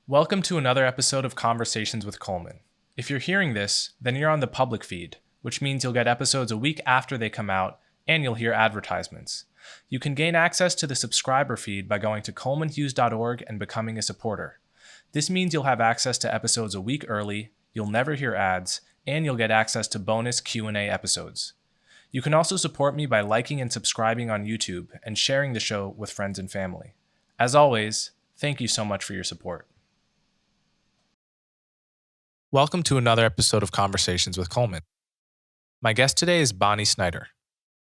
Welcome to another episode of Conversations with Coleman. If you're hearing this, then you're on the public feed, which means you'll get episodes a week after they come out, and you'll hear advertisements. You can gain access to the subscriber feed by going to colemanhughes.org and becoming a supporter. This means you'll have access to episodes a week early, you'll never hear ads, and you'll get access to bonus Q&A episodes. You can also support me by liking and subscribing on YouTube and sharing the show with friends and family. As always, thank you so much for your support. Welcome to another episode of Conversations with Coleman. My guest today is Bonnie Snyder.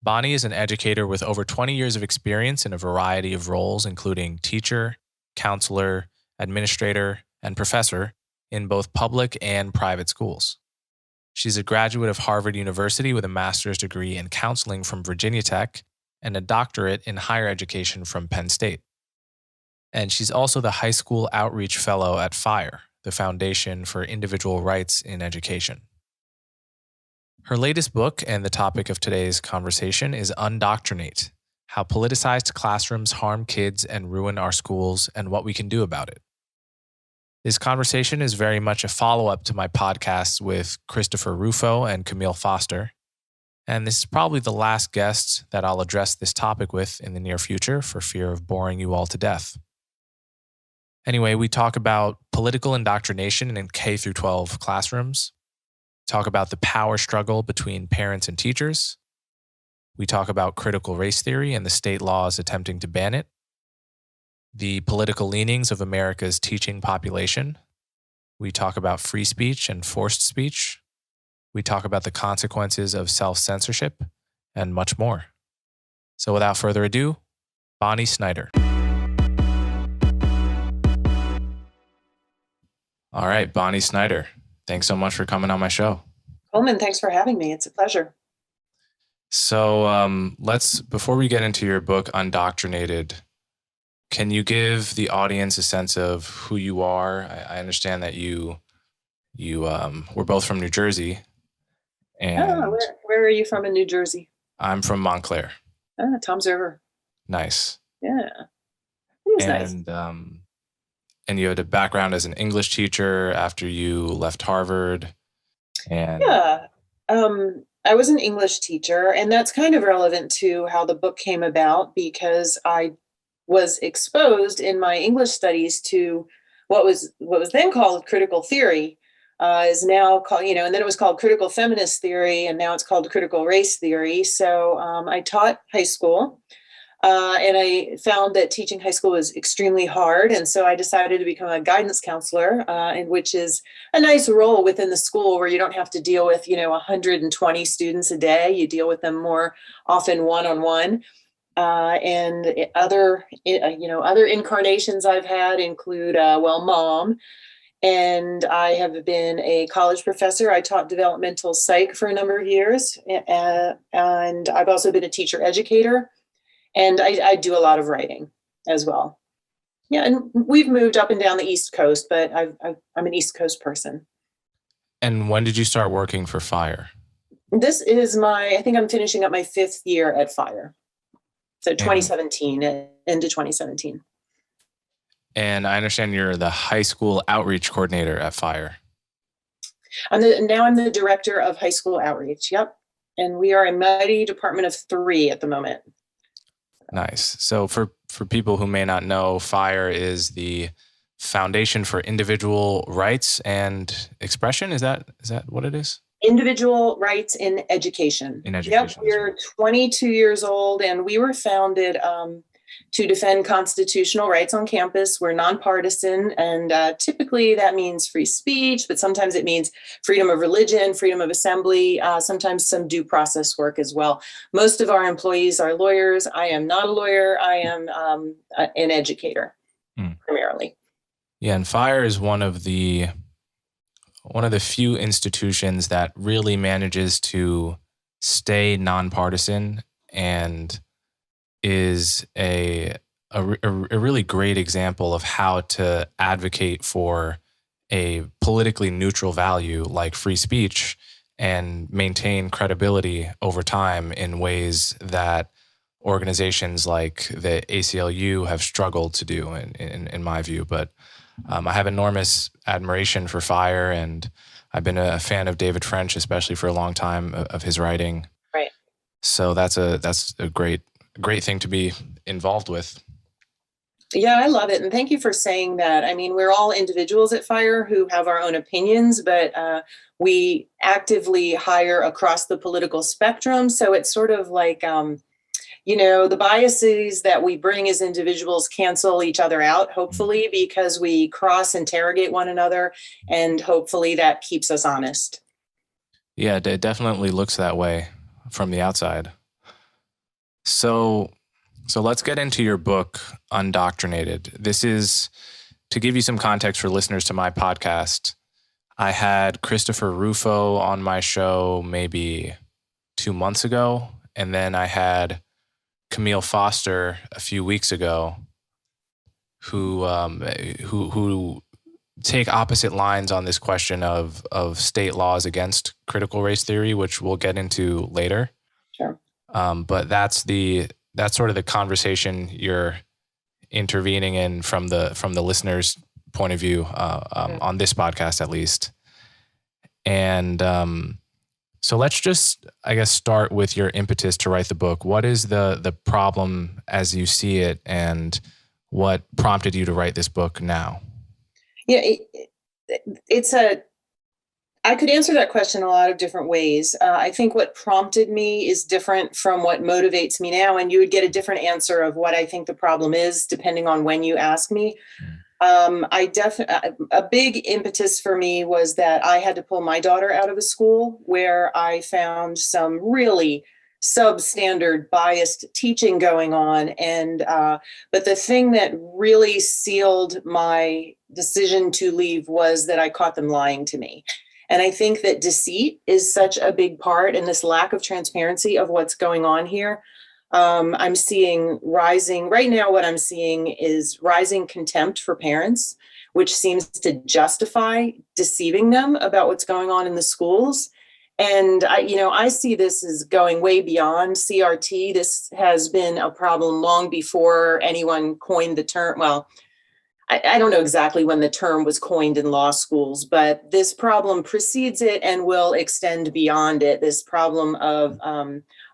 Bonnie is an educator with over 20 years of experience in a variety of roles, including teacher, counselor, administrator, and professor in both public and private schools. She's a graduate of Harvard University with a master's degree in counseling from Virginia Tech and a doctorate in higher education from Penn State. And she's also the high school outreach fellow at FIRE, the Foundation for Individual Rights in Education. Her latest book and the topic of today's conversation is Undoctrinate: How Politicized Classrooms Harm Kids and Ruin Our Schools and What We Can Do About It. This conversation is very much a follow-up to my podcasts with Christopher Rufo and Kmele Foster, and this is probably the last guest that I'll address this topic with in the near future for fear of boring you all to death. Anyway, we talk about political indoctrination in K-12 classrooms, talk about the power struggle between parents and teachers, we talk about critical race theory and the state laws attempting to ban it, the political leanings of America's teaching population, we talk about free speech and forced speech, we talk about the consequences of self-censorship, and much more. So without further ado, Bonnie Snyder. All right, Bonnie Snyder, thanks so much for coming on my show. Coleman, thanks for having me. It's a pleasure. So before we get into your book, Undoctrinated, can you give the audience a sense of who you are? I understand that you we're both from New Jersey. And where are you from in New Jersey? I'm from Montclair. Tom's River. Nice. Yeah. It was nice. And you had a background as an English teacher after you left Harvard. And I was an English teacher, and that's kind of relevant to how the book came about because I was exposed in my English studies to what was then called critical theory, is now called, and then it was called critical feminist theory, and now it's called critical race theory. So I taught high school. And I found that teaching high school was extremely hard. And so I decided to become a guidance counselor, which is a nice role within the school where you don't have to deal with, 120 students a day. You deal with them more often one-on-one. And other incarnations I've had include, mom. And I have been a college professor. I taught developmental psych for a number of years. And I've also been a teacher educator. And I do a lot of writing as well. Yeah, and we've moved up and down the East Coast, but I'm an East Coast person. And when did you start working for FIRE? This is I think I'm finishing up my 5th year at FIRE. So 2017, into 2017. And I understand you're the high school outreach coordinator at FIRE. I'm the director of high school outreach. Yep. And we are a mighty department of 3 at the moment. Nice. So for people who may not know, FIRE is the Foundation for Individual Rights and Expression. Is that what it is? Individual Rights in Education. Yep. We're 22 years old, and we were founded to defend constitutional rights on campus. We're nonpartisan, and typically that means free speech, but sometimes it means freedom of religion, freedom of assembly, sometimes some due process work as well. Most of our employees are lawyers. I am not a lawyer. I am an educator, primarily. Yeah, and FIRE is one of the few institutions that really manages to stay nonpartisan and is a really great example of how to advocate for a politically neutral value like free speech and maintain credibility over time in ways that organizations like the ACLU have struggled to do, in my view. But I have enormous admiration for FIRE, and I've been a fan of David French, especially for a long time, of his writing. Right. So that's a great thing to be involved with. Yeah, I love it. And thank you for saying that. I mean, we're all individuals at FIRE who have our own opinions, but we actively hire across the political spectrum. So it's sort of like, the biases that we bring as individuals cancel each other out, hopefully, because we cross-interrogate one another, and hopefully that keeps us honest. Yeah, it definitely looks that way from the outside. So let's get into your book, Undoctrinated. This is, to give you some context for listeners to my podcast, I had Christopher Rufo on my show maybe 2 months ago, and then I had Kmele Foster a few weeks ago, who take opposite lines on this question of state laws against critical race theory, which we'll get into later. Sure. But that's sort of the conversation you're intervening in from the listener's point of view, on this podcast at least. And so let's just, I guess, start with your impetus to write the book. What is the problem as you see it, and what prompted you to write this book now? Yeah, I could answer that question a lot of different ways. I think what prompted me is different from what motivates me now, and you would get a different answer of what I think the problem is depending on when you ask me. A big impetus for me was that I had to pull my daughter out of a school where I found some really substandard biased teaching going on. And but the thing that really sealed my decision to leave was that I caught them lying to me. And I think that deceit is such a big part, and this lack of transparency of what's going on here. I'm seeing right now, what I'm seeing is rising contempt for parents, which seems to justify deceiving them about what's going on in the schools. And I see this as going way beyond CRT. This has been a problem long before anyone coined the term. Well, I don't know exactly when the term was coined in law schools, but this problem precedes it and will extend beyond it. This problem of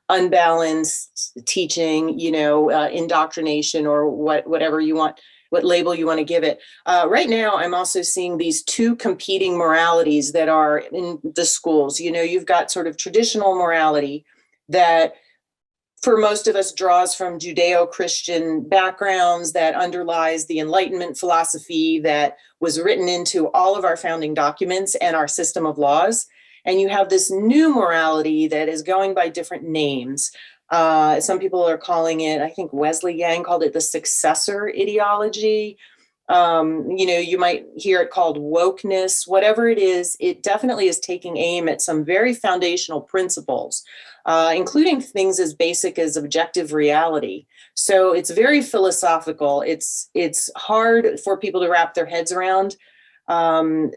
unbalanced teaching, indoctrination, or whatever you want, what label you want to give it. Right now, I'm also seeing these two competing moralities that are in the schools. You've got sort of traditional morality that, for most of us, draws from Judeo-Christian backgrounds, that underlies the Enlightenment philosophy that was written into all of our founding documents and our system of laws. And you have this new morality that is going by different names. Some people are calling it, I think Wesley Yang called it the successor ideology. You might hear it called wokeness. Whatever it is, it definitely is taking aim at some very foundational principles, including things as basic as objective reality. So it's very philosophical. It's hard for people to wrap their heads around,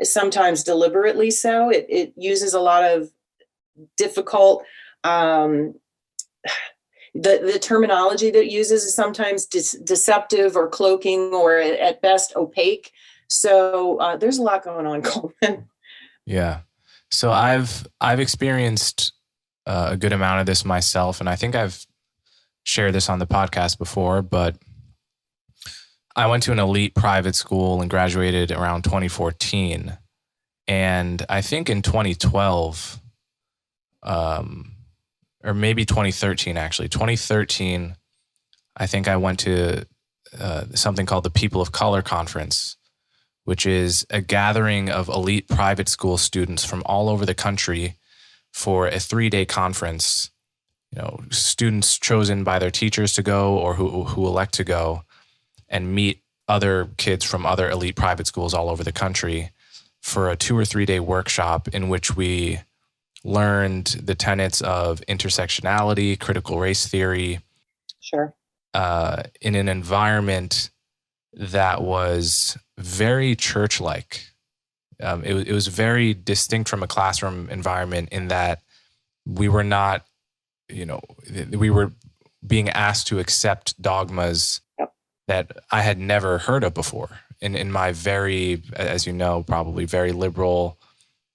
sometimes deliberately so. It uses a lot of difficult, the terminology that it uses is sometimes deceptive or cloaking, or at best opaque. So there's a lot going on, Coleman. Yeah. So I've experienced a good amount of this myself, and I think I've shared this on the podcast before, but I went to an elite private school and graduated around 2014. And I think in 2012, or maybe 2013, actually. 2013, I think I went to something called the People of Color Conference, which is a gathering of elite private school students from all over the country for a 3-day conference. Students chosen by their teachers to go, or who elect to go, and meet other kids from other elite private schools all over the country for a 2 or 3 day workshop in which we learned the tenets of intersectionality, critical race theory. Sure. In an environment that was very church-like. It was very distinct from a classroom environment in that we were not, we were being asked to accept dogmas that I had never heard of before in my very, as you know, probably very liberal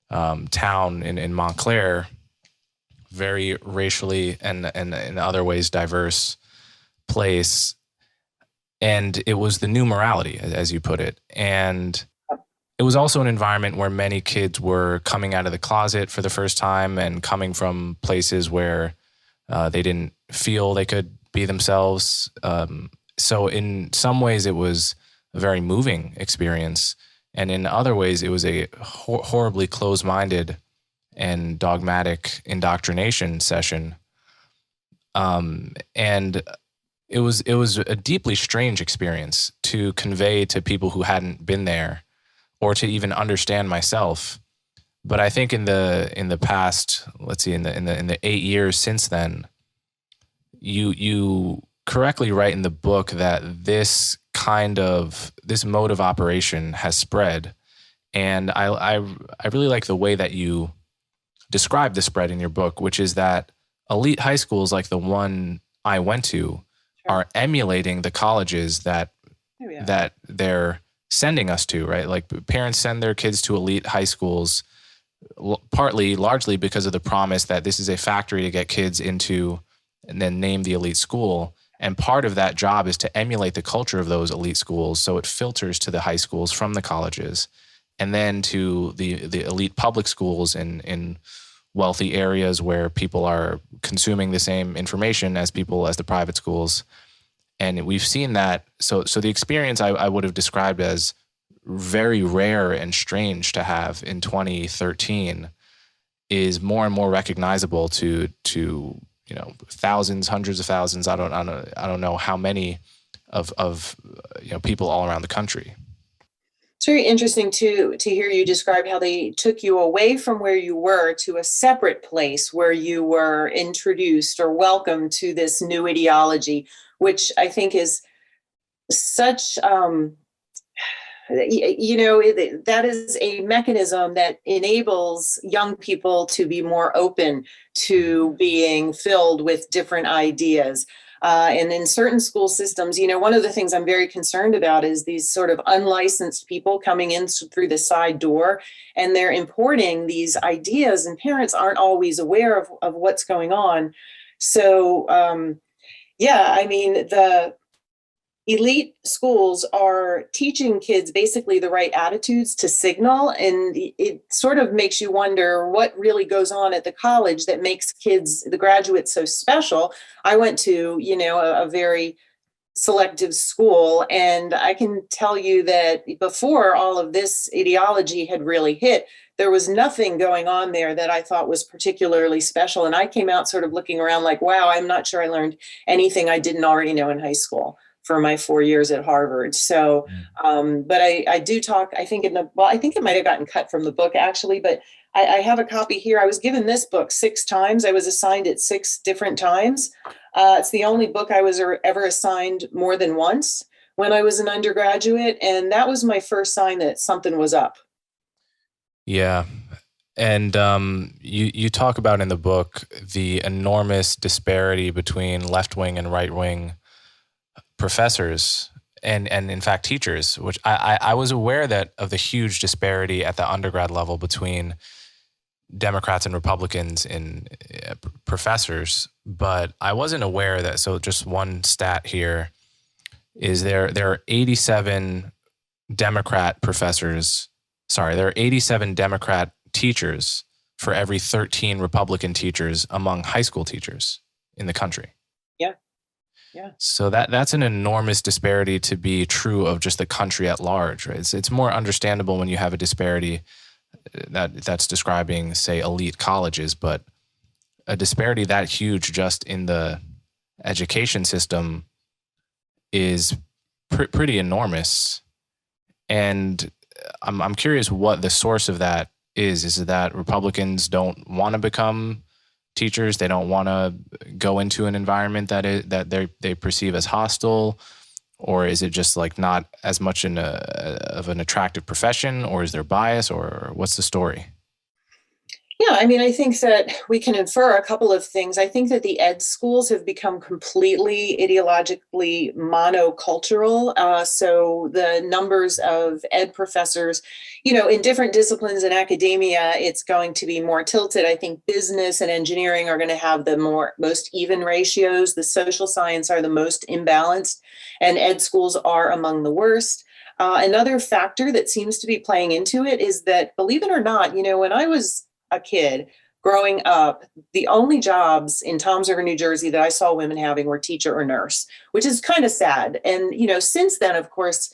town in Montclair, very racially and in other ways diverse place. And it was the new morality, as you put it. And it was also an environment where many kids were coming out of the closet for the first time and coming from places where they didn't feel they could be themselves. So in some ways, it was a very moving experience. And in other ways, it was a horribly closed-minded and dogmatic indoctrination session. And it was a deeply strange experience to convey to people who hadn't been there, or to even understand myself. But I think in the past, let's see, in the 8 years since then, you correctly write in the book that this mode of operation has spread. And I really like the way that you describe the spread in your book, which is that elite high schools like the one I went to are emulating the colleges that they're sending us to, right? Like parents send their kids to elite high schools largely because of the promise that this is a factory to get kids into and then name the elite school. And part of that job is to emulate the culture of those elite schools. So it filters to the high schools from the colleges, and then to the elite public schools in wealthy areas where people are consuming the same information as the private schools. And we've seen that. So the experience I would have described as very rare and strange to have in 2013 is more and more recognizable to thousands, hundreds of thousands. I don't know how many of people all around the country. It's very interesting to hear you describe how they took you away from where you were to a separate place where you were introduced or welcomed to this new ideology, which I think is such, that is a mechanism that enables young people to be more open to being filled with different ideas. And in certain school systems, one of the things I'm very concerned about is these sort of unlicensed people coming in through the side door, and they're importing these ideas, and parents aren't always aware of what's going on. So, the elite schools are teaching kids basically the right attitudes to signal, and it sort of makes you wonder what really goes on at the college that makes the graduates so special. I went to, a very selective school, and I can tell you that before all of this ideology had really hit, there was nothing going on there that I thought was particularly special. And I came out sort of looking around like, wow, I'm not sure I learned anything I didn't already know in high school for my 4 years at Harvard. So, but I do talk, I think I think it might have gotten cut from the book actually, but I have a copy here. I was given this book 6 times. I was assigned it 6 different times. It's the only book I was ever assigned more than once when I was an undergraduate. And that was my first sign that something was up. Yeah. And you talk about in the book the enormous disparity between left-wing and right-wing professors and in fact teachers, which I was aware of the huge disparity at the undergrad level between Democrats and Republicans in professors, but I wasn't aware that. So just one stat here is there are 87 Democrat professors. Sorry, there are 87 Democrat teachers for every 13 Republican teachers among high school teachers in the country. Yeah. So that's an enormous disparity to be true of just the country at large, right? It's more understandable when you have a disparity that's describing, say, elite colleges, but a disparity that huge just in the education system is pretty enormous. And I'm curious what the source of that is. Is it that Republicans don't want to become teachers? They don't want to go into an environment that they perceive as hostile? Or is it just like not as much of an attractive profession? Or is there bias? Or what's the story? Yeah, I mean, I think that we can infer a couple of things. I think that the ed schools have become completely ideologically monocultural. So the numbers of ed professors, in different disciplines in academia, it's going to be more tilted. I think business and engineering are going to have the most even ratios. The social science are the most imbalanced, and ed schools are among the worst. Another factor that seems to be playing into it is that, believe it or not, when I was a kid growing up, the only jobs in Toms River, New Jersey that I saw women having were teacher or nurse, which is kind of sad. And, since then, of course,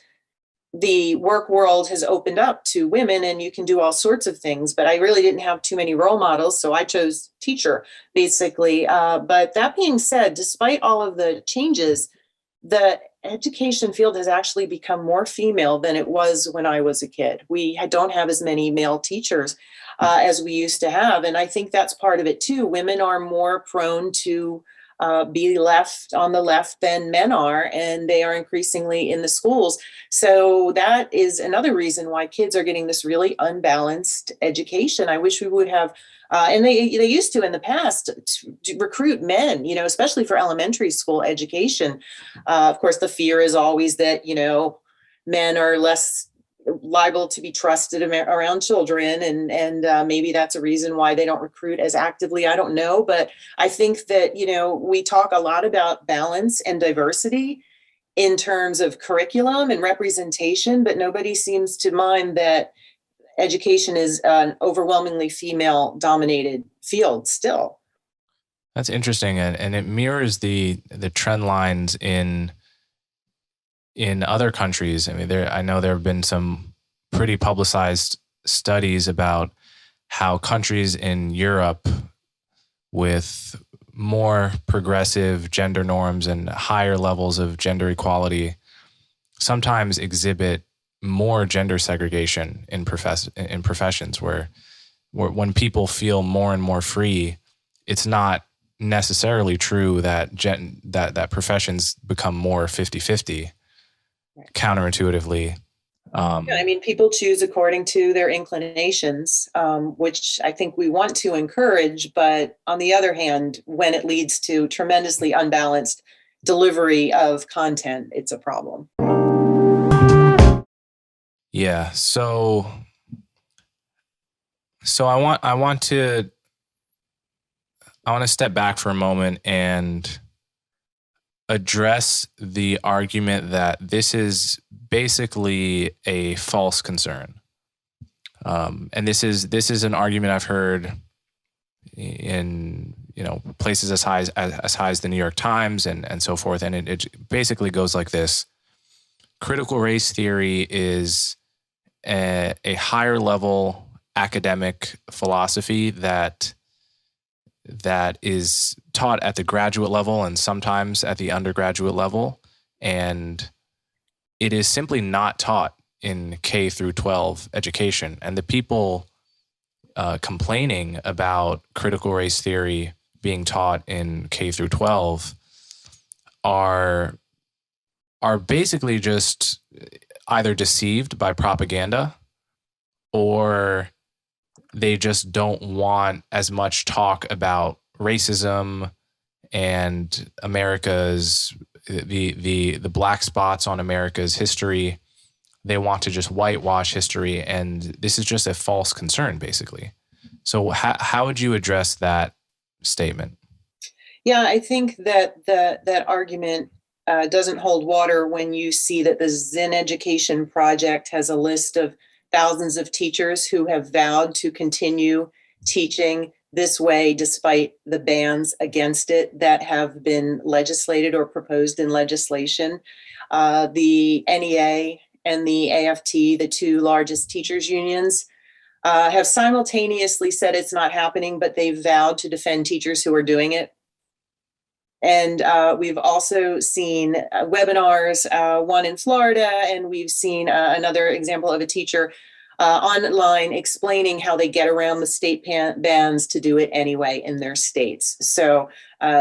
the work world has opened up to women and you can do all sorts of things, but I really didn't have too many role models. So I chose teacher, basically. But that being said, despite all of the changes, the education field has actually become more female than it was when I was a kid. We don't have as many male teachers as we used to have. And I think that's part of it too. Women are more prone to be left on the left than men are, and they are increasingly in the schools. So that is another reason why kids are getting this really unbalanced education. I wish we would have and they used to in the past to recruit men, especially for elementary school education. Of course, the fear is always that, men are less liable to be trusted around children. And maybe that's a reason why they don't recruit as actively. I don't know. But I think that, we talk a lot about balance and diversity in terms of curriculum and representation, but nobody seems to mind that education is an overwhelmingly female dominated field still. That's interesting, and it mirrors the trend lines in other countries. I mean, I know there have been some pretty publicized studies about how countries in Europe with more progressive gender norms and higher levels of gender equality sometimes exhibit more gender segregation in professions where when people feel more and more free, it's not necessarily true that that professions become more 50-50. Right. Counterintuitively. I mean, people choose according to their inclinations, which I think we want to encourage. But on the other hand, when it leads to tremendously unbalanced delivery of content, it's a problem. Yeah. So I want to step back for a moment and address the argument that this is basically a false concern. And this is an argument I've heard in places as high as the New York Times and so forth. And it basically goes like this: critical race theory is a higher level academic philosophy that is taught at the graduate level and sometimes at the undergraduate level, and it is simply not taught in K through 12 education. And the people complaining about critical race theory being taught in K through 12 are basically just either deceived by propaganda, or they just don't want as much talk about racism and America's the black spots on America's history. They want to just whitewash history, and this is just a false concern, basically. So how would you address that statement? Yeah, I think that that argument doesn't hold water when you see that the Zen Education Project has a list of thousands of teachers who have vowed to continue teaching this way despite the bans against it that have been legislated or proposed in legislation. The NEA and the AFT, the two largest teachers unions, have simultaneously said it's not happening, but they've vowed to defend teachers who are doing it. And we've also seen webinars, one in Florida, and we've seen another example of a teacher online explaining how they get around the state bans to do it anyway in their states. So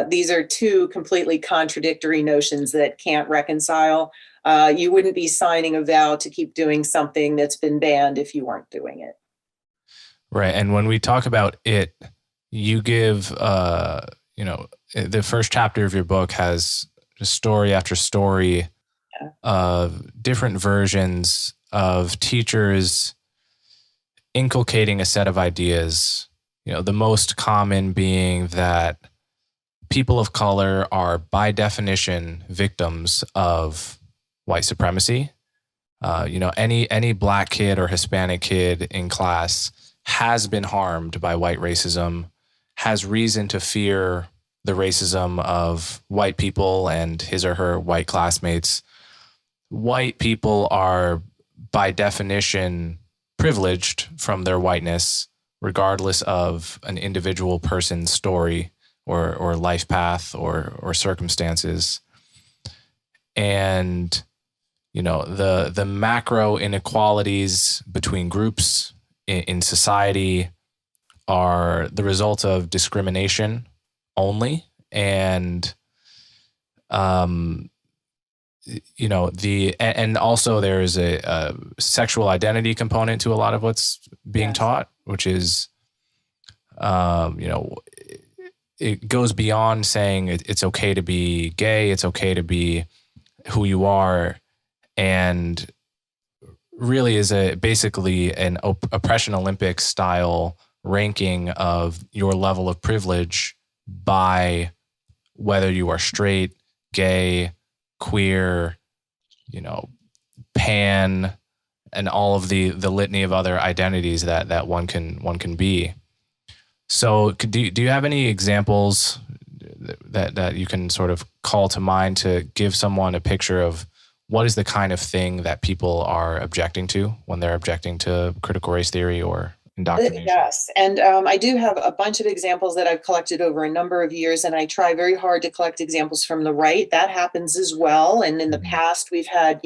these are two completely contradictory notions that can't reconcile. You wouldn't be signing a vow to keep doing something that's been banned if you weren't doing it. Right. And when we talk about it, you give, the first chapter of your book has story after story Yeah. of different versions of teachers inculcating a set of ideas. The most common being that people of color are by definition victims of white supremacy. Any black kid or Hispanic kid in class has been harmed by white racism, has reason to fear the racism of white people and his or her white classmates. White people are by definition privileged from their whiteness, regardless of an individual person's story or life path or circumstances. And the macro inequalities between groups in society are the result of discrimination only. And and also there is a sexual identity component to a lot of what's being taught, which is it goes beyond saying it's okay to be gay, it's okay to be who you are, and really is basically an oppression Olympics style ranking of your level of privilege by whether you are straight, gay, queer, pan, and all of the litany of other identities that one can be. So do you have any examples that you can sort of call to mind to give someone a picture of what is the kind of thing that people are objecting to when they're objecting to critical race theory or indoctrination? Yes. And I do have a bunch of examples that I've collected over a number of years, and I try very hard to collect examples from the right. That happens as well. And in the past, we've had,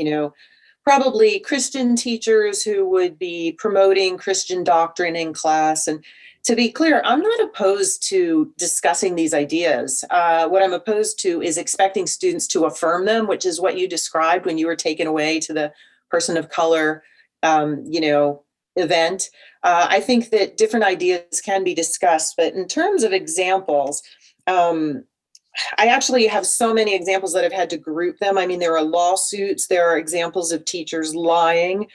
probably Christian teachers who would be promoting Christian doctrine in class. And to be clear, I'm not opposed to discussing these ideas. What I'm opposed to is expecting students to affirm them, which is what you described when you were taken away to the person of color, event. I think that different ideas can be discussed, but in terms of examples, I actually have so many examples that I've had to group them. I mean, there are lawsuits, there are examples of teachers lying.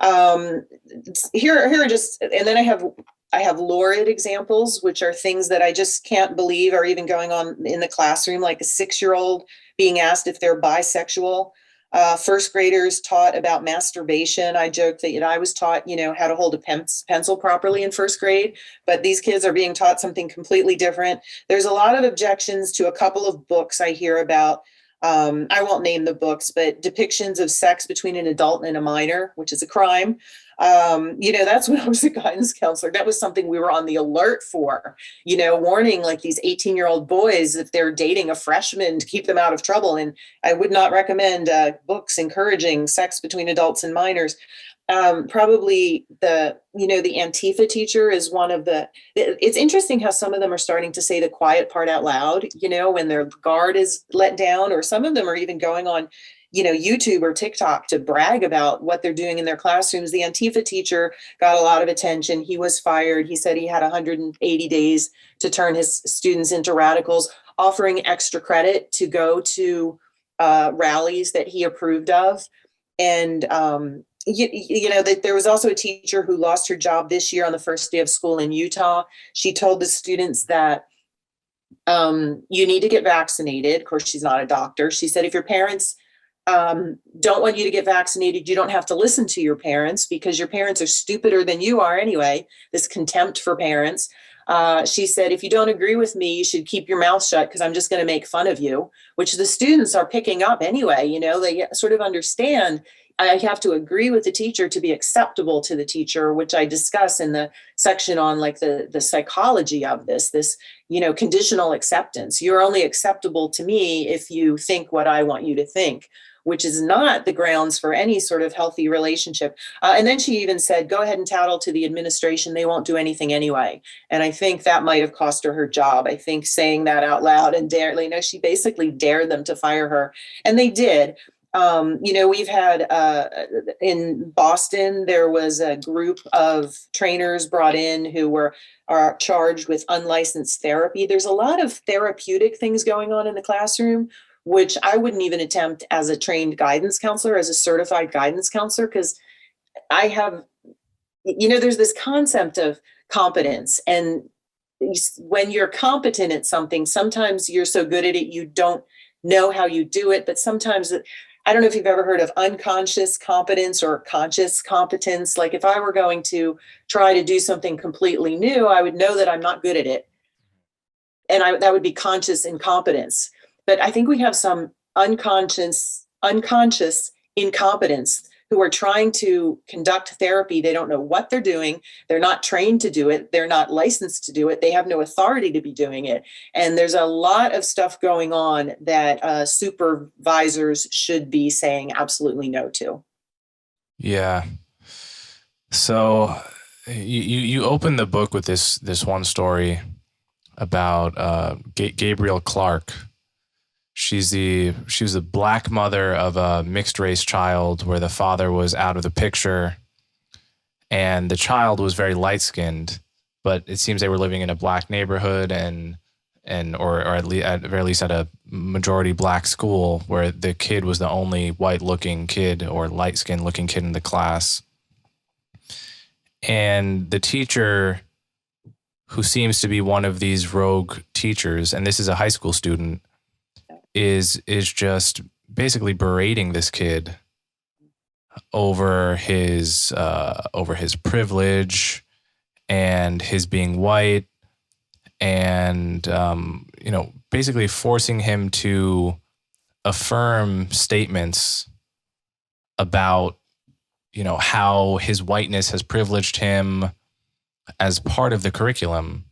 Here are just, and then I have lurid examples, which are things that I just can't believe are even going on in the classroom, like a 6-year-old being asked if they're bisexual. First graders taught about masturbation. I joked that I was taught, how to hold a pencil properly in first grade, but these kids are being taught something completely different. There's a lot of objections to a couple of books I hear about. I won't name the books, but depictions of sex between an adult and a minor, which is a crime. That's when I was a guidance counselor. That was something we were on the alert for, warning like these 18-year-old boys, if they're dating a freshman, to keep them out of trouble. And I would not recommend books encouraging sex between adults and minors. Probably the Antifa teacher is one of it's interesting how some of them are starting to say the quiet part out loud, when their guard is let down, or some of them are even going on, YouTube or TikTok to brag about what they're doing in their classrooms. The Antifa teacher got a lot of attention. He was fired. He said he had 180 days to turn his students into radicals, offering extra credit to go to rallies that he approved of. And, that there was also a teacher who lost her job this year on the first day of school in Utah. She told the students that you need to get vaccinated. Of course, she's not a doctor. She said, if your parents don't want you to get vaccinated, you don't have to listen to your parents, because your parents are stupider than you are anyway. This contempt for parents. She said, if you don't agree with me, you should keep your mouth shut, because I'm just going to make fun of you, which the students are picking up anyway. They sort of understand I have to agree with the teacher to be acceptable to the teacher, which I discuss in the section on like the psychology of this, conditional acceptance. You're only acceptable to me if you think what I want you to think, which is not the grounds for any sort of healthy relationship. And then she even said, go ahead and tattle to the administration. They won't do anything anyway. And I think that might have cost her job. I think saying that out loud and she basically dared them to fire her. And they did. We've had in Boston, there was a group of trainers brought in who are charged with unlicensed therapy. There's a lot of therapeutic things going on in the classroom, which I wouldn't even attempt as a trained guidance counselor, as a certified guidance counselor, because I have, there's this concept of competence. And when you're competent at something, sometimes you're so good at it, you don't know how you do it. But sometimes, I don't know if you've ever heard of unconscious competence or conscious competence. Like if I were going to try to do something completely new, I would know that I'm not good at it. And that would be conscious incompetence. But I think we have some unconscious incompetence who are trying to conduct therapy. They don't know what they're doing. They're not trained to do it. They're not licensed to do it. They have no authority to be doing it. And there's a lot of stuff going on that supervisors should be saying absolutely no to. Yeah. So you open the book with this one story about Gabrielle Clark. She was the black mother of a mixed race child where the father was out of the picture, and the child was very light skinned, but it seems they were living in a black neighborhood or at the very least at a majority black school where the kid was the only white looking kid or light skinned looking kid in the class. And the teacher, who seems to be one of these rogue teachers, and this is a high school student, is just basically berating this kid over his privilege and his being white, and basically forcing him to affirm statements about how his whiteness has privileged him as part of the curriculum,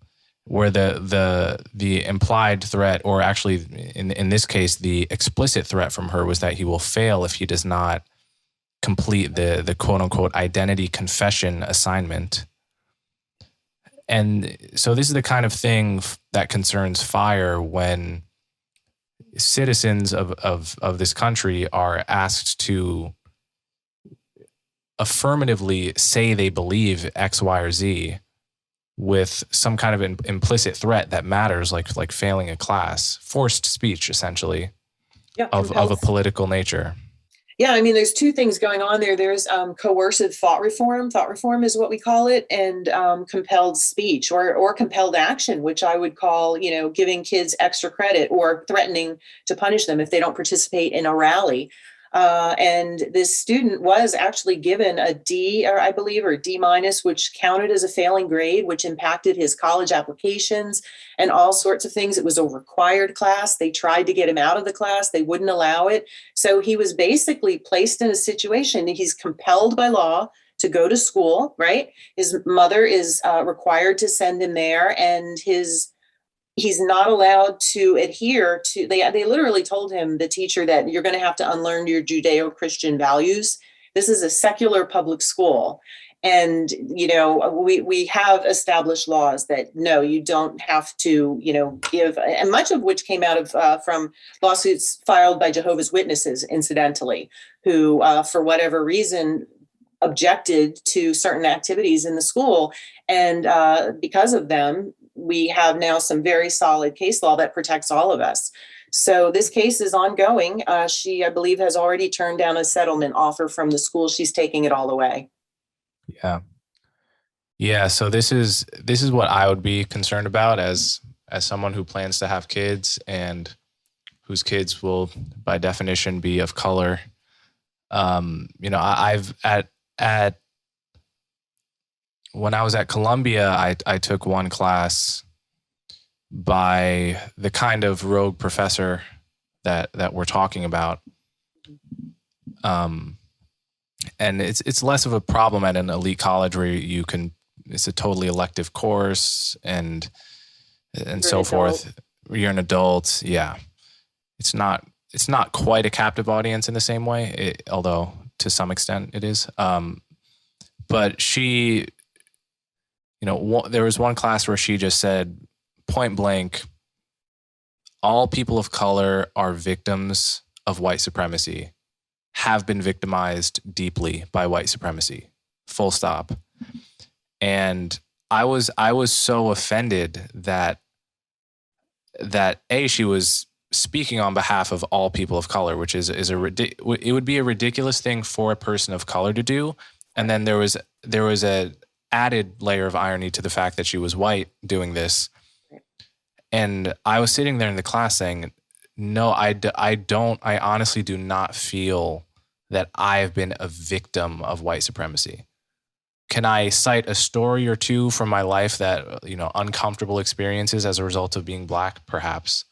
where the implied threat, or actually in this case, the explicit threat from her, was that he will fail if he does not complete the quote unquote identity confession assignment. And so this is the kind of thing that concerns FIRE when citizens of this country are asked to affirmatively say they believe X, Y, or Z with some kind of implicit threat that matters, like failing a class, forced speech, essentially, of a political nature. Yeah, I mean, there's two things going on there. There's coercive thought reform. Thought reform is what we call it, and compelled speech or compelled action, which I would call, giving kids extra credit or threatening to punish them if they don't participate in a rally. And this student was actually given a D, or I believe, or D minus, which counted as a failing grade, which impacted his college applications and all sorts of things. It was a required class. They tried to get him out of the class. They wouldn't allow it. So he was basically placed in a situation. He's compelled by law to go to school, right? His mother is required to send him there, and he's not allowed to adhere to, they literally told him, the teacher, that you're going to have to unlearn your Judeo-Christian values. This is a secular public school. And, we have established laws that, no, you don't have to, give, and much of which came out of from lawsuits filed by Jehovah's Witnesses, incidentally, who, for whatever reason, objected to certain activities in the school. And because of them, we have now some very solid case law that protects all of us. So this case is ongoing. She, I believe, has already turned down a settlement offer from the school. She's taking it all away. Yeah. Yeah. So this is what I would be concerned about as someone who plans to have kids and whose kids will, by definition, be of color. I've when I was at Columbia, I took one class by the kind of rogue professor that we're talking about. And it's less of a problem at an elite college where it's a totally elective course and so forth. You're an adult. Yeah. It's not quite a captive audience in the same way, although to some extent it is. But she, there was one class where she just said point blank, all people of color are victims of white supremacy. have been victimized deeply by white supremacy. Full stop. And I was so offended that she was speaking on behalf of all people of color, which is it would be a ridiculous thing for a person of color to do. And then there was a added layer of irony to the fact that she was white doing this. And I was sitting there in the class saying, no, I honestly do not feel that I have been a victim of white supremacy. Can I cite a story or two from my life that, uncomfortable experiences as a result of being Black? Perhaps.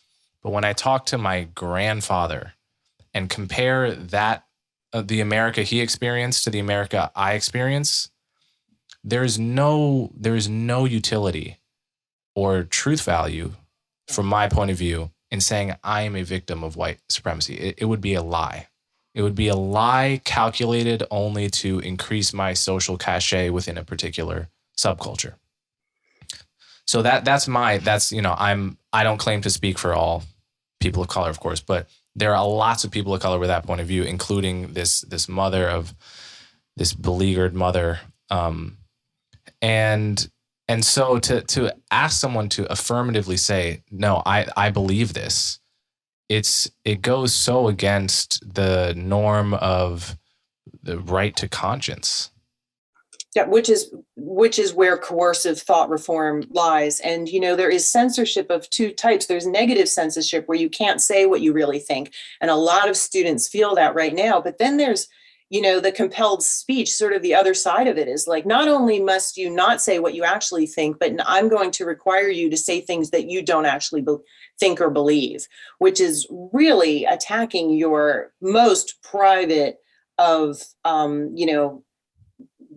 But when I talk to my grandfather and compare that, the America he experienced to the America I experience, there's no utility or truth value from my point of view in saying I am a victim of white supremacy. It would be a lie. It would be a lie calculated only to increase my social cachet within a particular subculture. So I don't claim to speak for all people of color, of course, but there are lots of people of color with that point of view, including this beleaguered mother. And so to ask someone to affirmatively say, no, I believe this, it goes so against the norm of the right to conscience. Yeah, which is where coercive thought reform lies. And, there is censorship of two types. There's negative censorship where you can't say what you really think. And a lot of students feel that right now. But then there's, the compelled speech, sort of the other side of it is like, not only must you not say what you actually think, but I'm going to require you to say things that you don't actually think or believe, which is really attacking your most private of,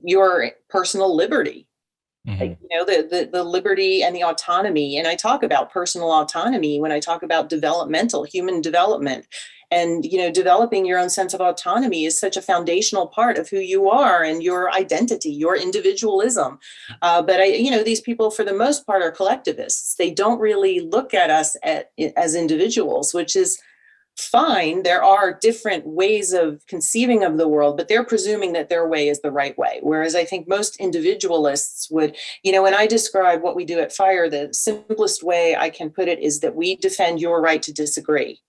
your personal liberty. Mm-hmm. The liberty and the autonomy. And I talk about personal autonomy when I talk about human development. And, developing your own sense of autonomy is such a foundational part of who you are and your identity, your individualism. But these people, for the most part, are collectivists. They don't really look at us as individuals, which is fine. There are different ways of conceiving of the world, but they're presuming that their way is the right way. Whereas I think most individualists would, when I describe what we do at FIRE, the simplest way I can put it is that we defend your right to disagree,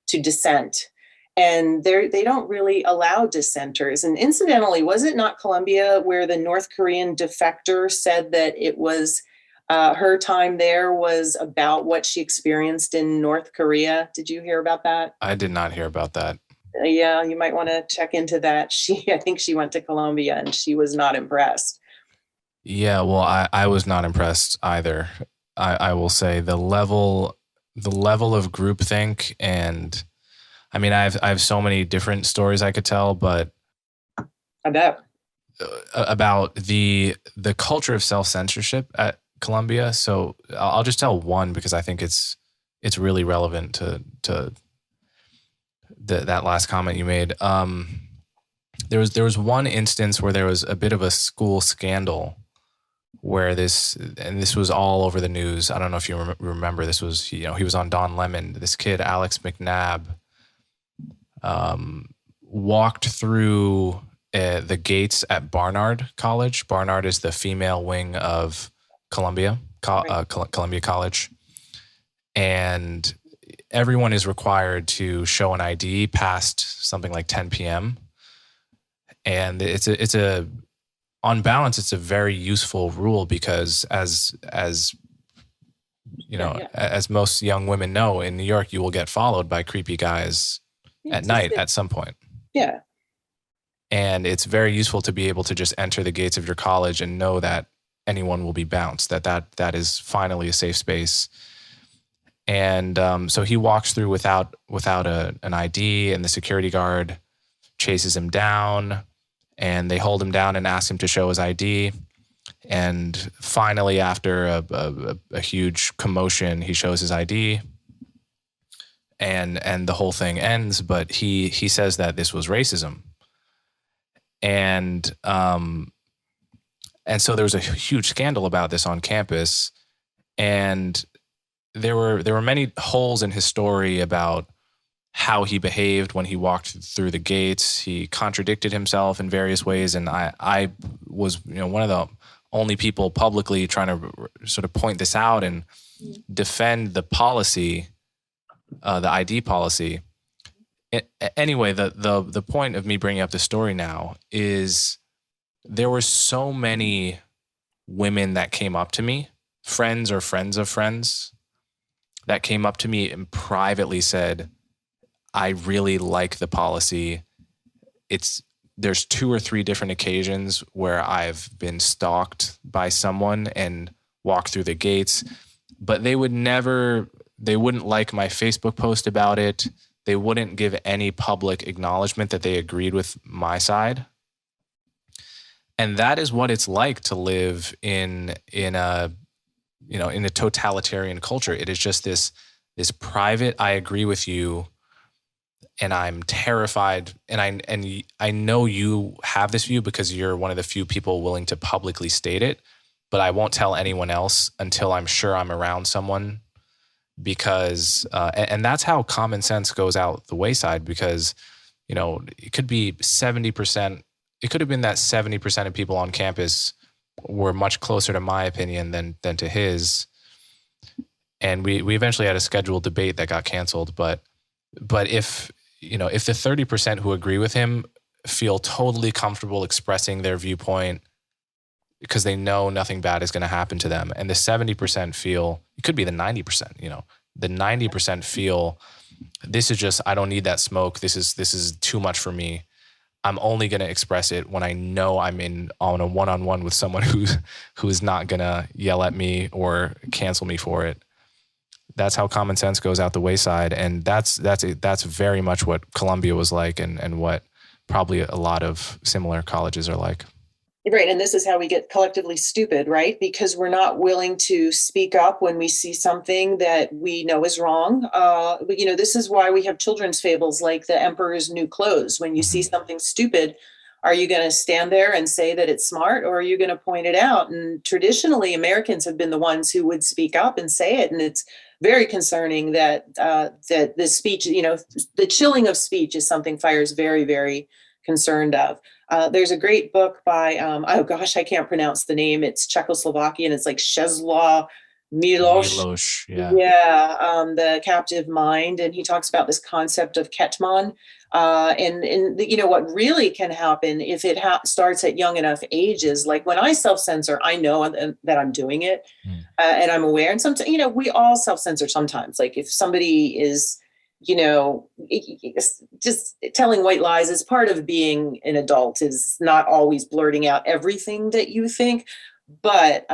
to dissent. And they don't really allow dissenters. And incidentally, was it not Columbia where the North Korean defector said that it was her time there was about what she experienced in North Korea? Did you hear about that? I did not hear about that. Yeah, you might want to check into that. I think she went to Columbia and she was not impressed. Yeah, well, I was not impressed either. I will say the level of groupthink, and I mean, I have so many different stories I could tell, but about the culture of self-censorship at Columbia. So I'll just tell one because I think it's really relevant to that last comment you made. There was one instance where there was a bit of a school scandal where this was all over the news. I don't know if you remember. This was, he was on Don Lemon. This kid, Alex McNabb, walked through the gates at Barnard College. Barnard is the female wing of Columbia College. And everyone is required to show an ID past something like 10 p.m. And it's on balance, it's a very useful rule because as most young women know, in New York, you will get followed by creepy guys at night at some point. Yeah. And it's very useful to be able to just enter the gates of your college and know that anyone will be bounced, that is finally a safe space. And so he walks through without an ID, and the security guard chases him down, and they hold him down and ask him to show his ID. And finally, after a huge commotion, he shows his ID, and the whole thing ends. But he says that this was racism, and so there was a huge scandal about this on campus, and there were many holes in his story about how he behaved when he walked through the gates. He contradicted himself in various ways. And I was, one of the only people publicly trying to sort of point this out and defend the policy, the ID policy. Anyway, the point of me bringing up the story now is there were so many women that came up to me, friends or friends of friends, that came up to me and privately said, I really like the policy. There's 2 or 3 different occasions where I've been stalked by someone and walked through the gates, but they wouldn't like my Facebook post about it. They wouldn't give any public acknowledgement that they agreed with my side. And that is what it's like to live in a totalitarian culture. It is just this private, I agree with you, and I'm terrified. And I know you have this view because you're one of the few people willing to publicly state it, but I won't tell anyone else until I'm sure I'm around someone, because and that's how common sense goes out the wayside, because it could be 70%. It could have been that 70% of people on campus were much closer to my opinion than to his. And we eventually had a scheduled debate that got canceled. But if the 30% who agree with him feel totally comfortable expressing their viewpoint because they know nothing bad is going to happen to them, and the 70% feel, it could be the 90%, the 90% feel, this is just, I don't need that smoke. This is too much for me. I'm only going to express it when I know I'm on a one-on-one with someone who is not going to yell at me or cancel me for it. That's how common sense goes out the wayside. And that's very much what Columbia was like, and what probably a lot of similar colleges are like. Right. And this is how we get collectively stupid, right? Because we're not willing to speak up when we see something that we know is wrong. This is why we have children's fables like The Emperor's New Clothes. When you see something stupid, are you going to stand there and say that it's smart, or are you going to point it out? And traditionally, Americans have been the ones who would speak up and say it. And it's very concerning that the speech, the chilling of speech is something FIRE is very, very concerned of. There's a great book by, I can't pronounce the name. It's Czechoslovakian. It's like Czesław Miloš. The Captive Mind. And he talks about this concept of Ketman. What really can happen if it starts at young enough ages, like when I self-censor, I know that I'm doing it, and I'm aware. And sometimes, we all self-censor sometimes. Like if somebody is, just telling white lies is part of being an adult, is not always blurting out everything that you think. But,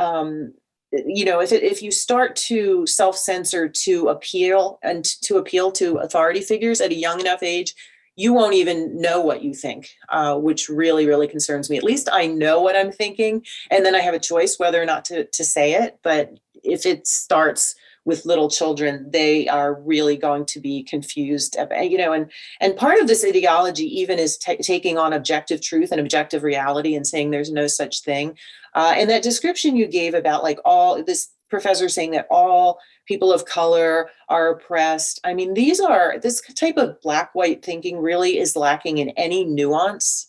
if you start to self-censor to appeal to authority figures at a young enough age, you won't even know what you think, which really, really concerns me. At least I know what I'm thinking, and then I have a choice whether or not to say it. But if it starts with little children, they are really going to be confused, and part of this ideology even is taking on objective truth and objective reality and saying there's no such thing. And that description you gave about like all this professor saying that all people of color are oppressed. I mean, this type of black-white thinking really is lacking in any nuance.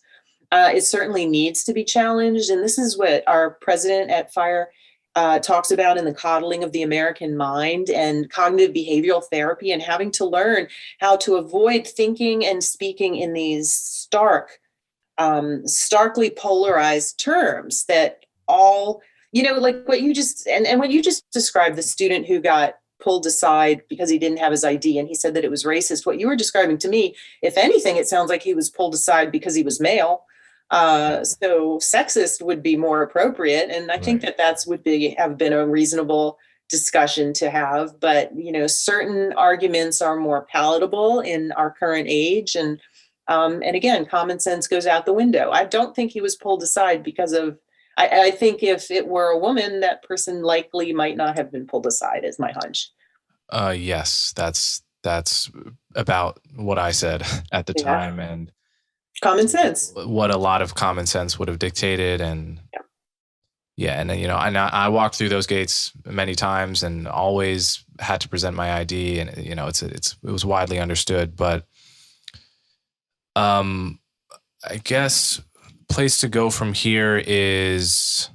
It certainly needs to be challenged. And this is what our president at FIRE talks about in the coddling of the American mind and cognitive behavioral therapy, and having to learn how to avoid thinking and speaking in these starkly polarized terms that all, like what you just, and what you just described, the student who got pulled aside because he didn't have his ID and he said that it was racist. What you were describing to me, if anything, it sounds like he was pulled aside because he was male. So sexist would be more appropriate. And I think that have been a reasonable discussion to have, but, certain arguments are more palatable in our current age. And again, common sense goes out the window. I don't think he was pulled aside because of, I think if it were a woman, that person likely might not have been pulled aside, is my hunch. Yes, that's about what I said at the time. And common sense, what a lot of common sense would have dictated. And and I walked through those gates many times and always had to present my ID, and it was widely understood. But I guess place to go from here is,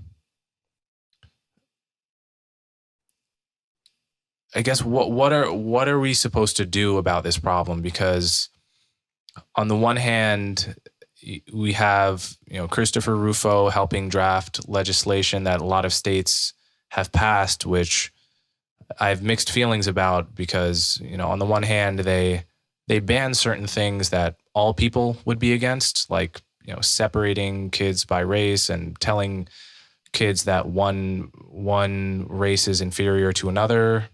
I guess, what are we supposed to do about this problem? Because on the one hand, we have, Christopher Rufo helping draft legislation that a lot of states have passed, which I have mixed feelings about, because, on the one hand, they ban certain things that all people would be against, like, separating kids by race and telling kids that one race is inferior to another.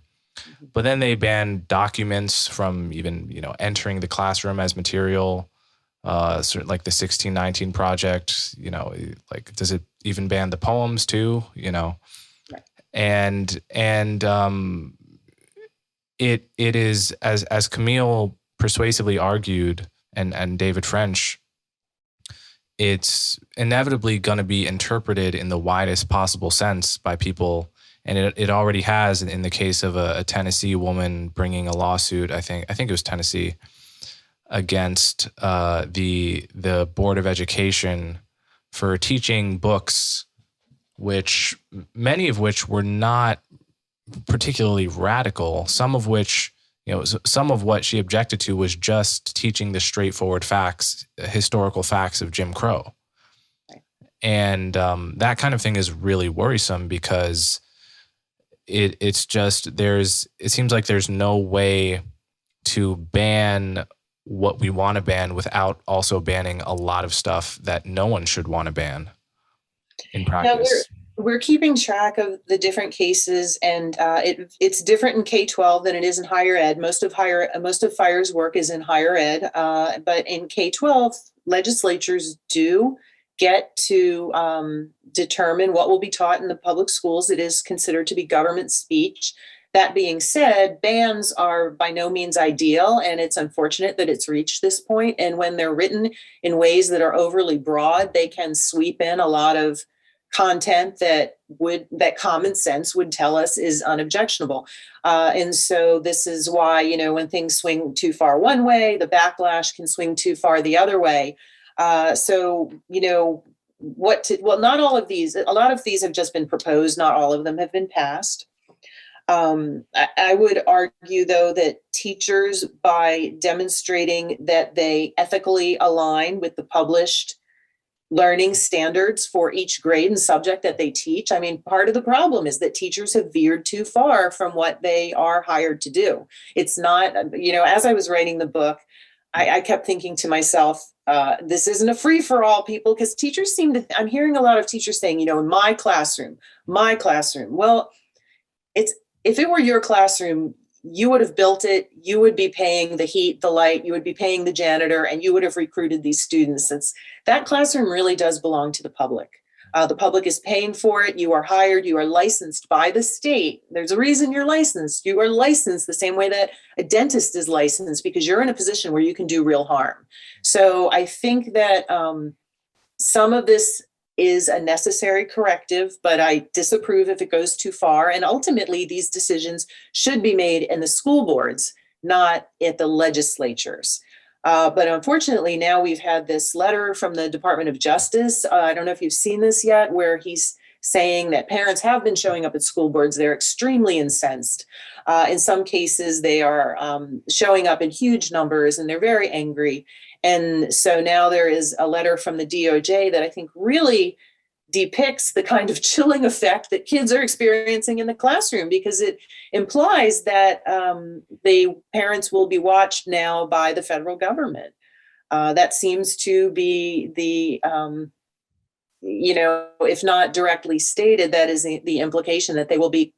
But then they ban documents from even, entering the classroom as material. Sort of like the 1619 project, like, does it even ban the poems too? Right. And it is, as Kmele persuasively argued, and David French, it's inevitably going to be interpreted in the widest possible sense by people. And it already has, in the case of a Tennessee woman bringing a lawsuit, I think it was Tennessee, against the Board of Education for teaching books, which many of which were not particularly radical. Some of which, some of what she objected to was just teaching the straightforward facts, historical facts of Jim Crow. Right. And that kind of thing is really worrisome, because it's just, it seems like there's no way to ban what we want to ban without also banning a lot of stuff that no one should want to ban in practice. Now we're keeping track of the different cases, and it's different in K-12 than it is in higher ed. Most of FIRE's work is in higher ed, but in K-12, legislatures do get to determine what will be taught in the public schools. It is considered to be government speech. That being said, bans are by no means ideal, and it's unfortunate that it's reached this point. And when they're written in ways that are overly broad, they can sweep in a lot of content that common sense would tell us is unobjectionable. And so this is why, when things swing too far one way, the backlash can swing too far the other way. Not all of these, a lot of these have just been proposed. Not all of them have been passed. I would argue, though, that teachers, by demonstrating that they ethically align with the published learning standards for each grade and subject that they teach. Part of the problem is that teachers have veered too far from what they are hired to do. It's not, as I was writing the book, I kept thinking to myself, this isn't a free for all, people, because teachers I'm hearing a lot of teachers saying, my classroom. Well, if it were your classroom, you would have built it, you would be paying the heat, the light, you would be paying the janitor, and you would have recruited these students. That classroom really does belong to the public. The public is paying for it. You are hired. You are licensed by the state. There's a reason you're licensed. You are licensed the same way that a dentist is licensed, because you're in a position where you can do real harm. So I think that some of this is a necessary corrective, but I disapprove if it goes too far. And ultimately, these decisions should be made in the school boards, not at the legislatures. But unfortunately, now we've had this letter from the Department of Justice. I don't know if you've seen this yet, where he's saying that parents have been showing up at school boards. They're extremely incensed. In some cases, they are showing up in huge numbers, and they're very angry. And so now there is a letter from the DOJ that I think really depicts the kind of chilling effect that kids are experiencing in the classroom, because it implies that the parents will be watched now by the federal government. That seems to be the, if not directly stated, that is the implication, that they will be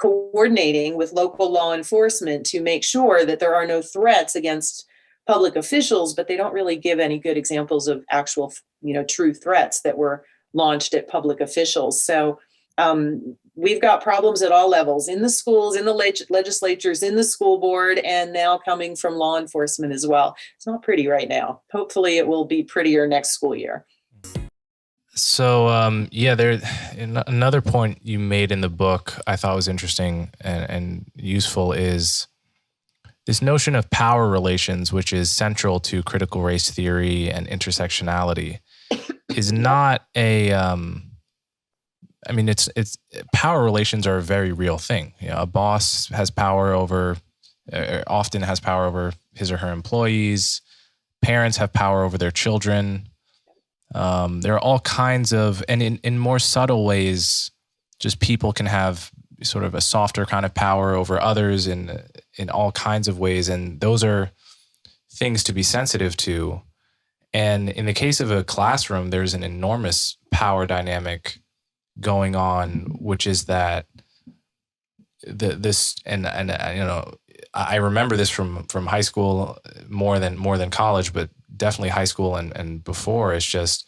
coordinating with local law enforcement to make sure that there are no threats against public officials, but they don't really give any good examples of actual, true threats that were launched at public officials. So we've got problems at all levels, in the schools, in the legislatures, in the school board, and now coming from law enforcement as well. It's not pretty right now. Hopefully it will be prettier next school year. So, another point you made in the book I thought was interesting and useful is this notion of power relations, which is central to critical race theory and intersectionality, is not it's power relations are a very real thing. You know, a boss has power over, often has power over his or her employees. Parents have power over their children. There are all kinds of, and in more subtle ways, just people can have sort of a softer kind of power over others in all kinds of ways. And those are things to be sensitive to. And in the case of a classroom, there's an enormous power dynamic going on, which is that I remember this from high school more than college, but definitely high school and before. It's just,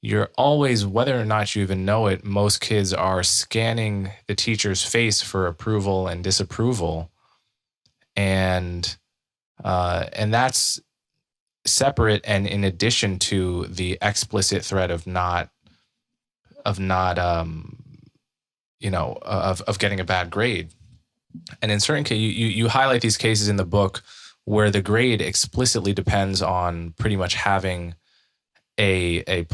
you're always, whether or not you even know it, most kids are scanning the teacher's face for approval and disapproval. And that's separate and in addition to the explicit threat of getting a bad grade. And in certain cases, you highlight these cases in the book where the grade explicitly depends on pretty much having a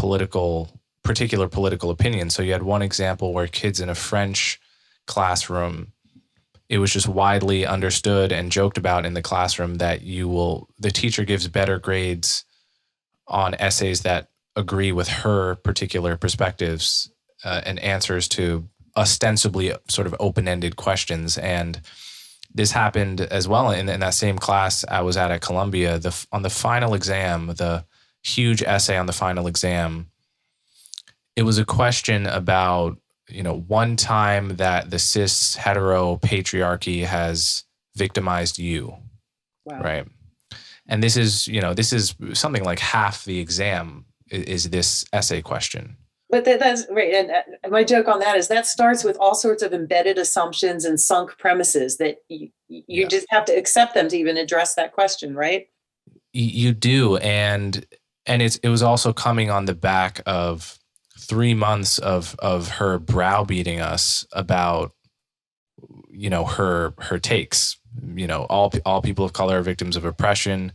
particular political opinion. So you had one example where kids in a French classroom, it was just widely understood and joked about in the classroom that the teacher gives better grades on essays that agree with her particular perspectives and answers to ostensibly sort of open-ended questions. And this happened as well in that same class I was at Columbia. On the final exam, the huge essay on the final exam, it was a question about, one time that the cis hetero patriarchy has victimized you. Wow. Right. And this is something like half the exam is this essay question. But that's right. And my joke on that is that starts with all sorts of embedded assumptions and sunk premises that you just have to accept them to even address that question, right? You do. And it was also coming on the back of 3 months of her browbeating us about, her takes. All people of color are victims of oppression.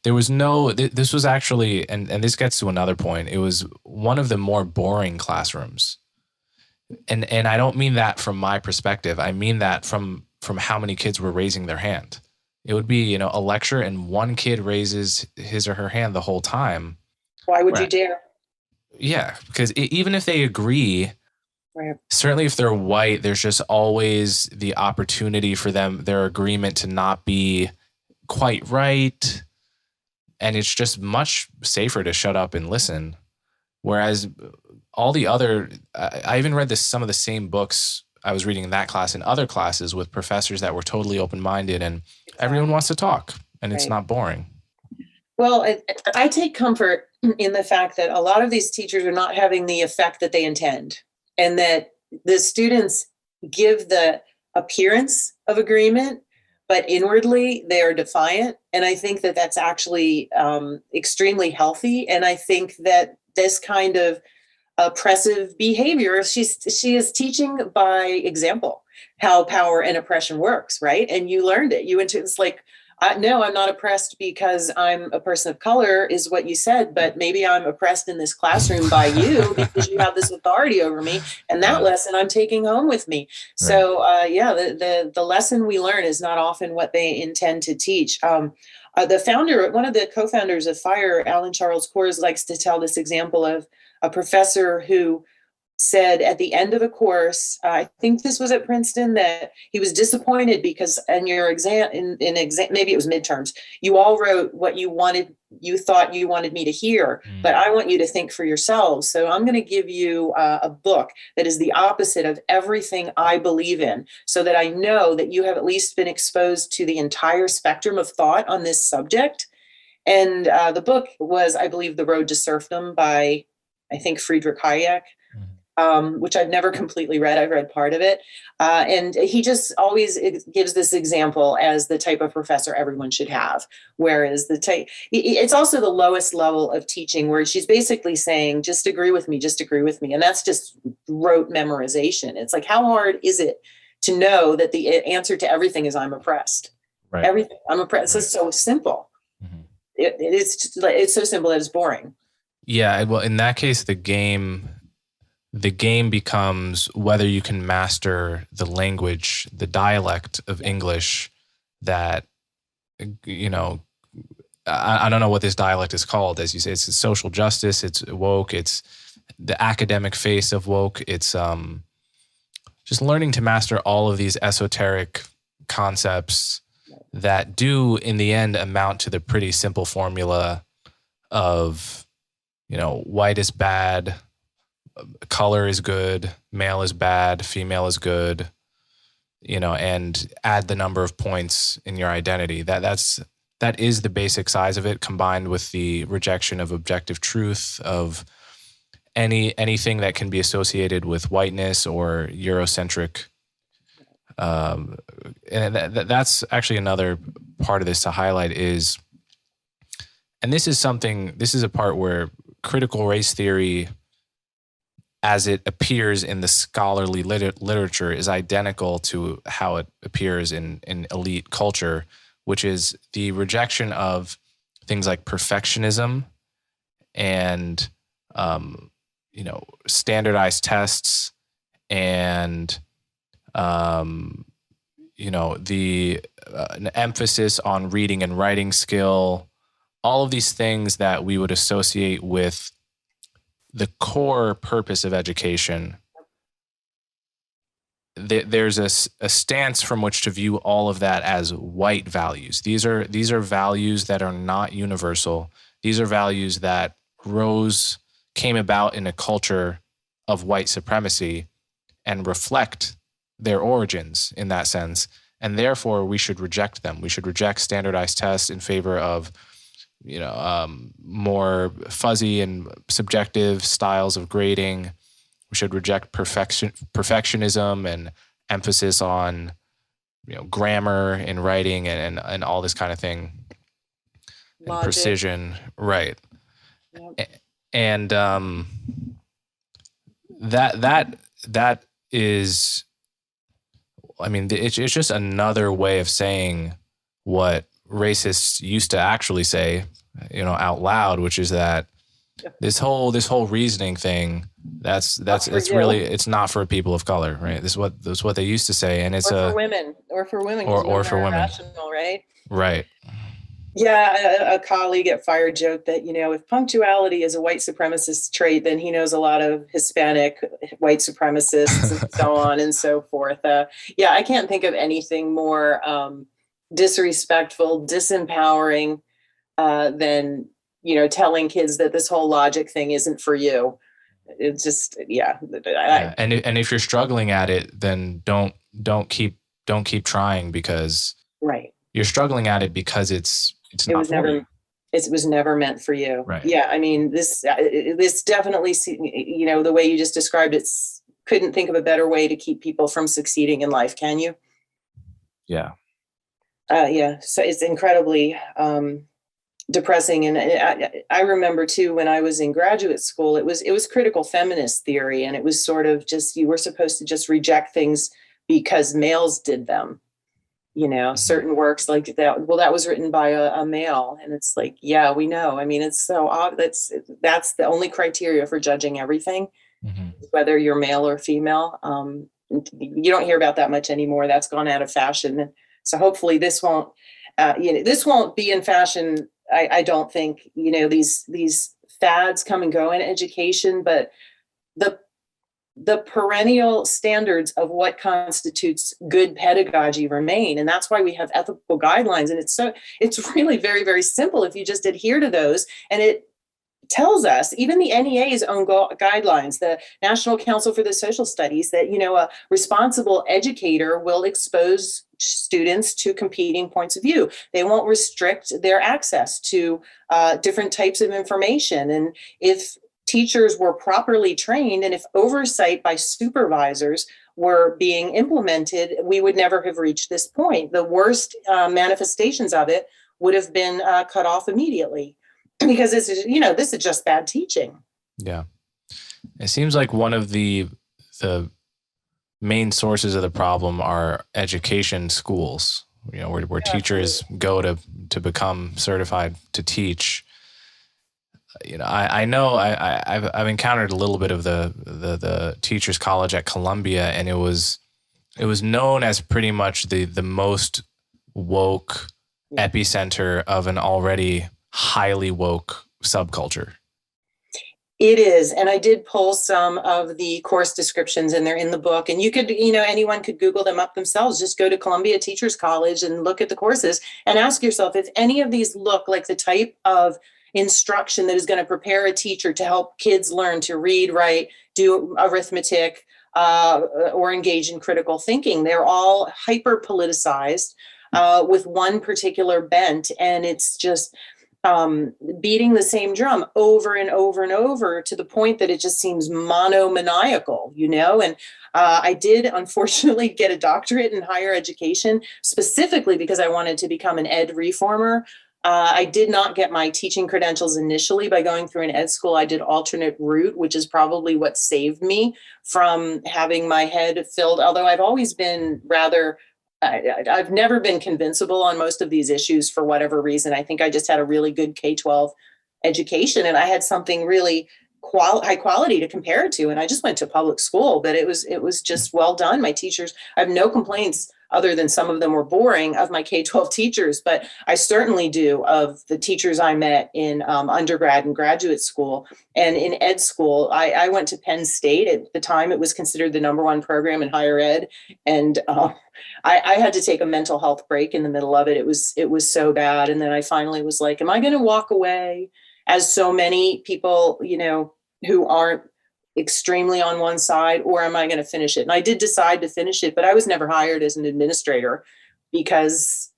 There was this was actually, and this gets to another point, it was one of the more boring classrooms. And I don't mean that from my perspective. I mean that from how many kids were raising their hand. It would be, a lecture and one kid raises his or her hand the whole time. Why would you dare? Yeah, because even if they agree, right. Certainly if they're white, there's just always the opportunity for their agreement to not be quite right. And it's just much safer to shut up and listen. Whereas all the other, I even read some of the same books I was reading in that class and other classes with professors that were totally open-minded, and everyone wants to talk and it's not boring. Well, I take comfort in the fact that a lot of these teachers are not having the effect that they intend, and that the students give the appearance of agreement, but inwardly they are defiant. And I think that that's actually extremely healthy. And I think that this kind of oppressive behavior, she is teaching by example how power and oppression works, right? And you learned it. It's like, no, I'm not oppressed because I'm a person of color, is what you said, but maybe I'm oppressed in this classroom by you because you have this authority over me, and that lesson I'm taking home with me. So, the lesson we learn is not often what they intend to teach. One of the co-founders of FIRE, Alan Charles Kors, likes to tell this example of a professor who said at the end of a course, I think this was at Princeton, that he was disappointed because in your exam, maybe it was midterms, you all wrote what you thought you wanted me to hear, but I want you to think for yourselves. So I'm going to give you a book that is the opposite of everything I believe in, so that I know that you have at least been exposed to the entire spectrum of thought on this subject. And the book was, I believe, The Road to Serfdom by, I think, Friedrich Hayek. which I've never completely read. I've read part of it. And he just always gives this example as the type of professor everyone should have. Whereas it's also the lowest level of teaching, where she's basically saying, just agree with me, just agree with me. And that's just rote memorization. It's like, how hard is it to know that the answer to everything is I'm oppressed? Right. Everything, I'm oppressed. Right. It's so simple. Mm-hmm. It's so simple that it's boring. Yeah. Well, in that case, the game becomes whether you can master the language, the dialect of English that, I don't know what this dialect is called. As you say, it's social justice, it's woke, it's the academic face of woke. It's just learning to master all of these esoteric concepts that do, in the end, amount to the pretty simple formula of, white is bad, color is good, male is bad, female is good, and add the number of points in your identity. That is the basic size of it, combined with the rejection of objective truth, of anything that can be associated with whiteness or Eurocentric. And that's actually another part of this to highlight is, and this is a part where critical race theory, as it appears in the scholarly literature, is identical to how it appears in elite culture, which is the rejection of things like perfectionism and, standardized tests and, the an emphasis on reading and writing skill, all of these things that we would associate with the core purpose of education. There's a stance from which to view all of that as white values. These are values that are not universal. These are values that came about in a culture of white supremacy and reflect their origins in that sense. And therefore, we should reject them. We should reject standardized tests in favor of, more fuzzy and subjective styles of grading. We should reject perfectionism and emphasis on, grammar and writing and all this kind of thing. Logic. And precision. Right. Yep. And that is, it's just another way of saying what racists used to actually say, out loud, which is that this whole reasoning thing, it's really, it's not for people of color, right? This is what they used to say, and it's for women, or for women, right? Right. Yeah, a colleague at Fire joked that, if punctuality is a white supremacist trait, then he knows a lot of Hispanic white supremacists and so on and so forth. I can't think of anything more disrespectful, disempowering than, telling kids that this whole logic thing isn't for you. It's just, And if you're struggling at it, then don't keep trying, because right. You're struggling at it because it was never meant for you. Right. Yeah. This definitely, the way you just described it, couldn't think of a better way to keep people from succeeding in life. Can you? Yeah. So it's incredibly depressing. And I remember too, when I was in graduate school, it was critical feminist theory. And it was sort of just, you were supposed to just reject things because males did them. Certain works like that. Well, that was written by a male, and it's like, yeah, we know. It's so obvious. That's the only criteria for judging everything, whether you're male or female. You don't hear about that much anymore. That's gone out of fashion. So hopefully this won't be in fashion. I don't think, these fads come and go in education, but the perennial standards of what constitutes good pedagogy remain. And that's why we have ethical guidelines. And it's really very, very simple if you just adhere to those. And it tells us, even the NEA's own guidelines, the National Council for the Social Studies, that, a responsible educator will expose students to competing points of view. They won't restrict their access to different types of information. And if teachers were properly trained and if oversight by supervisors were being implemented, we would never have reached this point. The worst manifestations of it would have been cut off immediately because this is just bad teaching. Yeah. It seems like one of the main sources of the problem are education schools, where teachers go to become certified to teach. I know I've encountered a little bit of the teachers college at Columbia, and it was known as pretty much the most woke epicenter of an already highly woke subculture. It is. And I did pull some of the course descriptions and they're in the book. And you could, anyone could Google them up themselves. Just go to Columbia Teachers College and look at the courses and ask yourself if any of these look like the type of instruction that is going to prepare a teacher to help kids learn to read, write, do arithmetic, or engage in critical thinking. They're all hyper politicized with one particular bent. And it's just beating the same drum over and over and over to the point that it just seems monomaniacal, and I did unfortunately get a doctorate in higher education specifically because I wanted to become an ed reformer. I did not get my teaching credentials initially by going through an ed school. I did alternate route, which is probably what saved me from having my head filled, although I've always been I've never been convincible on most of these issues for whatever reason. I think I just had a really good K-12 education and I had something really high quality to compare it to. And I just went to public school, but it was just well done. My teachers, I have no complaints other than some of them were boring of my K-12 teachers, but I certainly do of the teachers I met in undergrad and graduate school and in ed school. I went to Penn State. At the time, it was considered the #1 program in higher ed. And I had to take a mental health break in the middle of it. It was so bad. And then I finally was like, am I going to walk away as so many people, who aren't extremely on one side, or am I going to finish it? And I did decide to finish it, but I was never hired as an administrator because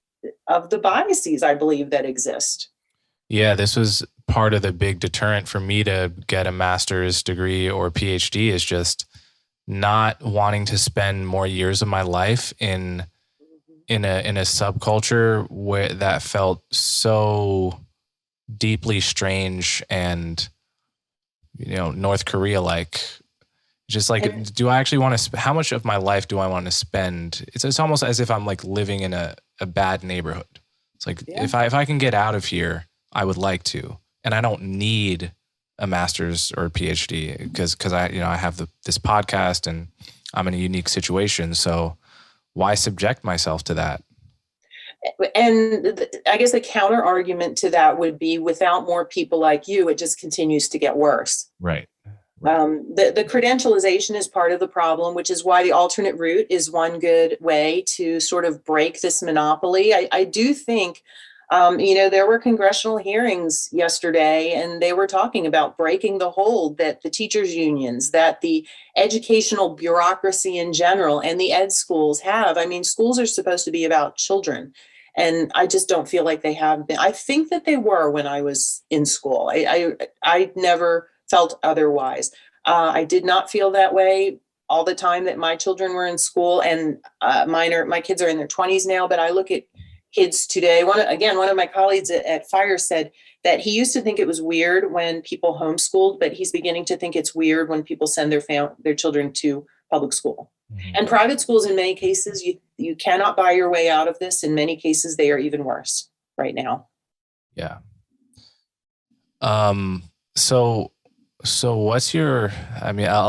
of the biases I believe that exist. Yeah, this was part of the big deterrent for me to get a master's degree or PhD is just not wanting to spend more years of my life in a subculture where that felt so deeply strange and North Korea like. Just like, do I actually want to? How much of my life do I want to spend? It's almost as if I'm like living in a bad neighborhood. It's like if I can get out of here, I would like to, and I don't need a master's or a PhD because I have this podcast and I'm in a unique situation. So why subject myself to that? And I guess the counter argument to that would be without more people like you, it just continues to get worse. Right. The credentialization is part of the problem, which is why the alternate route is one good way to sort of break this monopoly. I do think, there were congressional hearings yesterday, and they were talking about breaking the hold that the teachers' unions, that the educational bureaucracy in general, and the ed schools have. I mean, schools are supposed to be about children. And I just don't feel like they have been. I think that they were when I was in school. I never felt otherwise. I did not feel that way all the time that my children were in school, and my kids are in their 20s now, but I look at kids today. One of my colleagues at Fire said that he used to think it was weird when people homeschooled, but he's beginning to think it's weird when people send their children to public school. Mm-hmm. And private schools, in many cases, you cannot buy your way out of this. In many cases, they are even worse right now. Yeah. So what's a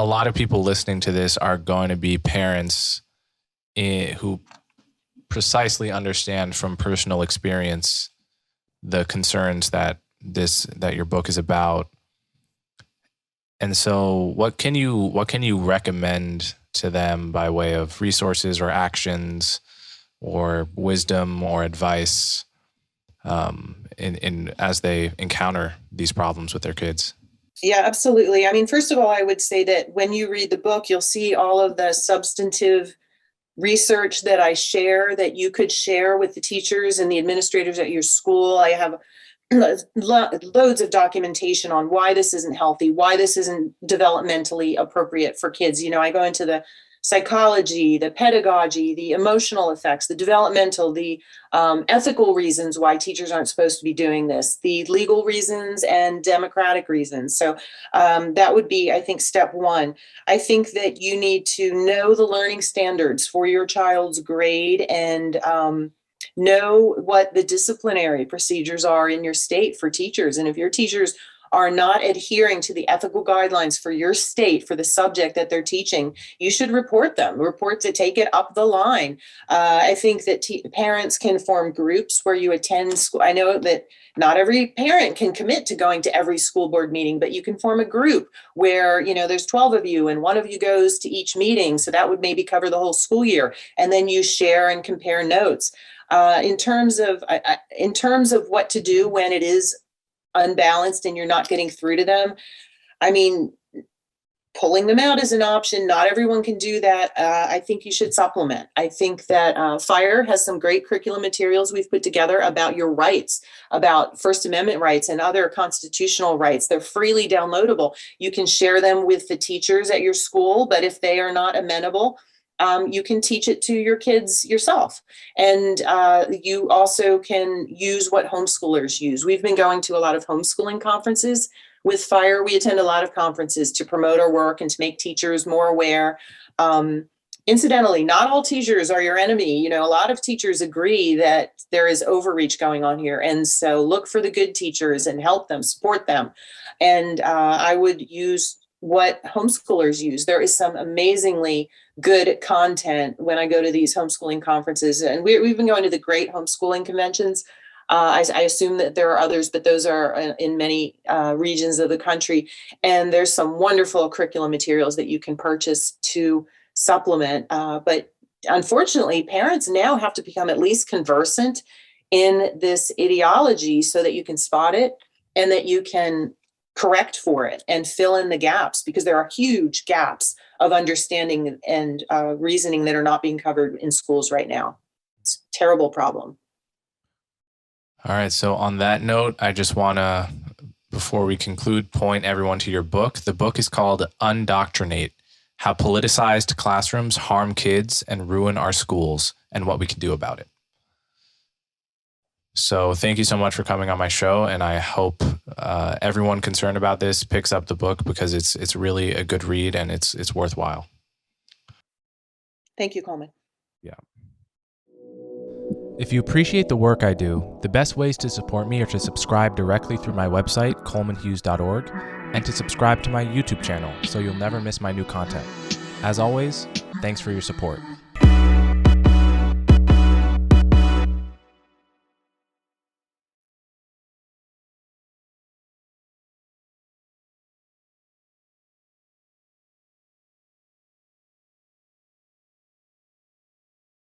lot of people listening to this are going to be parents who precisely understand from personal experience the concerns that your book is about. And so what can you recommend to them by way of resources or actions or wisdom or advice in as they encounter these problems with their kids? Yeah, absolutely. I mean, first of all, I would say that when you read the book, you'll see all of the substantive research that I share that you could share with the teachers and the administrators at your school. I have loads of documentation on why this isn't healthy, why this isn't developmentally appropriate for kids. I go into the psychology, the pedagogy, the emotional effects, the developmental, the ethical reasons why teachers aren't supposed to be doing this, the legal reasons and democratic reasons. So that would be, I think, step one. I think that you need to know the learning standards for your child's grade and know what the disciplinary procedures are in your state for teachers. And if your teachers are not adhering to the ethical guidelines for your state for the subject that they're teaching, you should report them, report to take it up the line. I think that parents can form groups where you attend school. I know that not every parent can commit to going to every school board meeting, but you can form a group where, there's 12 of you and one of you goes to each meeting. So that would maybe cover the whole school year. And then you share and compare notes. In terms of what to do when it is unbalanced and you're not getting through to them, I mean, pulling them out is an option. Not everyone can do that. I think you should supplement. I think that FIRE has some great curriculum materials we've put together about your rights, about First Amendment rights and other constitutional rights. They're freely downloadable. You can share them with the teachers at your school, but if they are not amenable, you can teach it to your kids yourself. And you also can use what homeschoolers use. We've been going to a lot of homeschooling conferences with FIRE. We attend a lot of conferences to promote our work and to make teachers more aware. Incidentally, not all teachers are your enemy. A lot of teachers agree that there is overreach going on here. And so look for the good teachers and help them, support them. And I would use what homeschoolers use. There is some amazingly good content when I go to these homeschooling conferences. And we've been going to the great homeschooling conventions. I assume that there are others, but those are in many regions of the country. And there's some wonderful curriculum materials that you can purchase to supplement. But unfortunately, parents now have to become at least conversant in this ideology so that you can spot it and that you can correct for it and fill in the gaps, because there are huge gaps of understanding and reasoning that are not being covered in schools right now. It's a terrible problem. All right. So on that note, I just want to, before we conclude, point everyone to your book. The book is called Undoctrinate: How Politicized Classrooms Harm Kids and Ruin Our Schools, and What We Can Do About It. So thank you so much for coming on my show. And I hope everyone concerned about this picks up the book, because it's really a good read and it's worthwhile. Thank you, Coleman. Yeah. If you appreciate the work I do, the best ways to support me are to subscribe directly through my website, colemanhughes.org, and to subscribe to my YouTube channel so you'll never miss my new content. As always, thanks for your support.